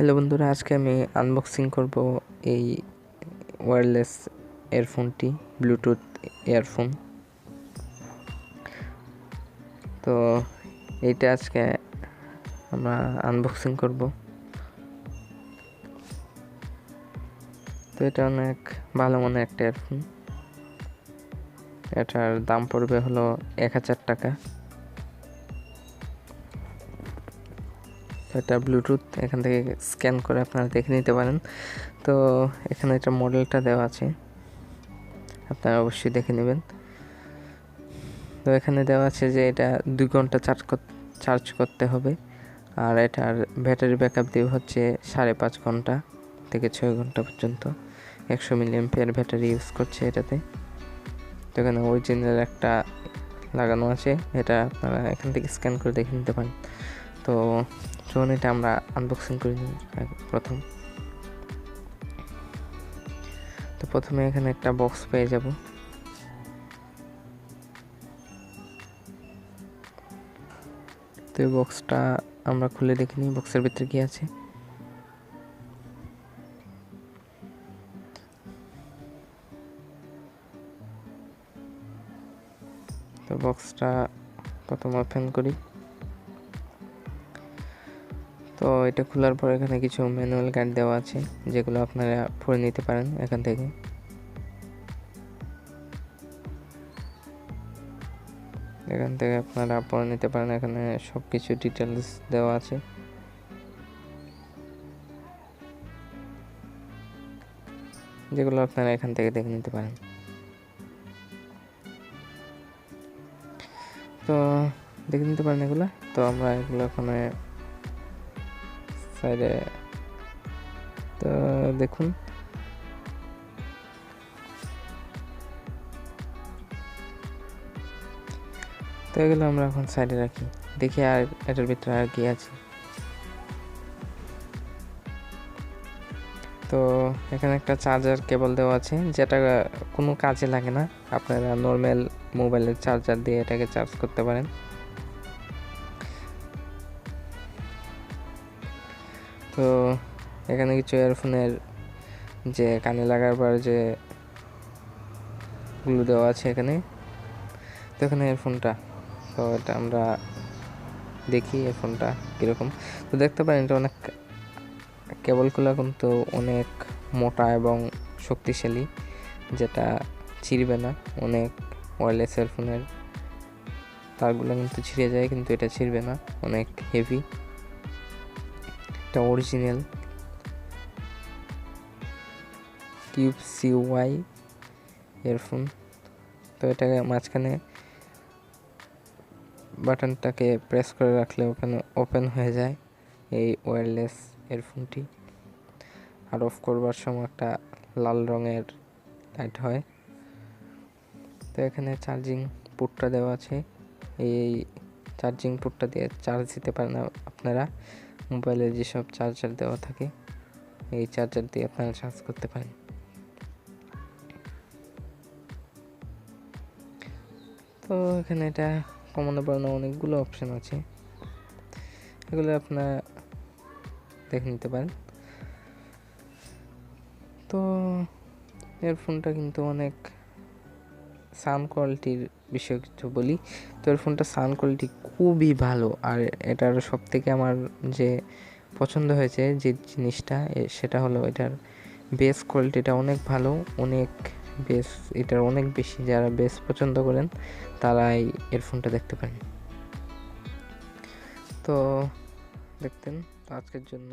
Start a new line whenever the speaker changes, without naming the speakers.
Hello বন্ধুরা, আজকে আমি আনবক্সিং করব এই ওয়্যারলেস ইয়ারফোনটি, ব্লুটুথ ইয়ারফোন। তো এইটা আজকে আমরা আনবক্সিং করব। তো এটা অনেক ভালো মানের একটা ইয়ারফোন। এটার দাম পড়বে হলো 1000 টাকা। এটা ব্লুটুথ, এখান থেকে স্ক্যান করে আপনারা দেখে নিতে পারেন। তো এখানে এটা মডেলটা দেওয়া আছে, আপনারা অবশ্যই দেখে নেবেন। তো এখানে দেওয়া আছে যে এটা 2 ঘন্টা চার্জ করতে হবে, আর এটার ব্যাটারি ব্যাকআপ দিয়ে হচ্ছে 5.5 ঘন্টা থেকে 6 ঘন্টা পর্যন্ত। 100 mAh ব্যাটারি ইউজ করছে এটাতে। তো এখানে অরিজিনাল একটা লাগানো আছে, এটা আপনারা এখান থেকে স্ক্যান করে দেখে নিতে পারেন। তো চলুন এটা আমরা আনবক্সিং করে নিই। প্রথমে এখানে একটা বক্স পেয়ে যাব। তো এই বক্সটা আমরা খুলে দেখে নিই বক্সের ভিতরে কি আছে। তো বক্সটা প্রথমে ওপেন করি। তো এটা খোলার পর এখানে কিছু ম্যানুয়াল গাইড দেওয়া আছে, যেগুলো আপনারা পড়ে নিতে পারেন এখান থেকে। আপনারা পড়ে নিতে পারেন, এখানে সব কিছু ডিটেলস দেওয়া আছে। যেগুলো আপনারা এখান থেকে দেখে নিতে পারেন। তো দেখে নিতে পারেন এগুলো। তো আমরা এগুলো ওখানে সাইডে তো দেখুন। তো এগুলো আমরা এখন সাইডে রাখি, দেখি আর এটার ভিতরে আর কি আছে। তো এখানে একটা চার্জার কেবল দেওয়া আছে, যেটা কোনো কাজে লাগে না। আপনারা নর্মাল মোবাইলের চার্জার দিয়ে এটাকে চার্জ করতে পারেন। তো এখানে কিছু ইয়ারফোনের যে কানে লাগাবার যে গুলো দেওয়া আছে এখানে। তো এখানে ইয়ারফোনটা, তো এটা আমরা দেখি ইয়ারফোনটা কীরকম। তো দেখতে পারেন এটা অনেক কেবলগুলো কিন্তু অনেক মোটা এবং শক্তিশালী, যেটা ছিঁড়বে না। অনেক ওয়্যারলেস ইয়ারফোনের তারগুলো কিন্তু ছিঁড়ে যায়, কিন্তু এটা ছিঁড়বে না, অনেক হেভি। এটা অরিজিনাল QCY ইয়ারফোন। তো এটাকে মাঝখানে বাটনটাকে প্রেস করে রাখলে ওখানে ওপেন হয়ে যায় এই ওয়্যারলেস ইয়ারফোনটি। আর অফ করবার সময় একটা লাল রঙের লাইট হয়। তো এখানে চার্জিং পোর্টটা দেওয়া আছে, এই চার্জিং পোর্টটা দিয়ে চার্জ দিতে পারেন আপনারা। মোবাইলে যেসব চার্জার দেওয়া থাকে, এই চার্জার দিয়ে আপনারা চার্জ করতে পারেন। তো এখানে এটা কমানো বাড়ানো অনেকগুলো অপশন আছে, এগুলো আপনারা দেখে নিতে পারেন। তো ইয়ারফোনটা কিন্তু অনেক সাউন্ড কোয়ালিটির বিষয়ে কিছু বলি। তো ইয়ারফোনটা সাউন্ড কোয়ালিটি খুবই ভালো, আর এটার সব থেকে আমার যে পছন্দ হয়েছে যে জিনিসটা, সেটা হলো এটার বেস কোয়ালিটিটা অনেক ভালো, অনেক বেস, এটার অনেক বেশি। যারা বেস পছন্দ করেন তারা এই ইয়ারফোনটা দেখতে পারেন। তো দেখতেন, তো আজকের জন্য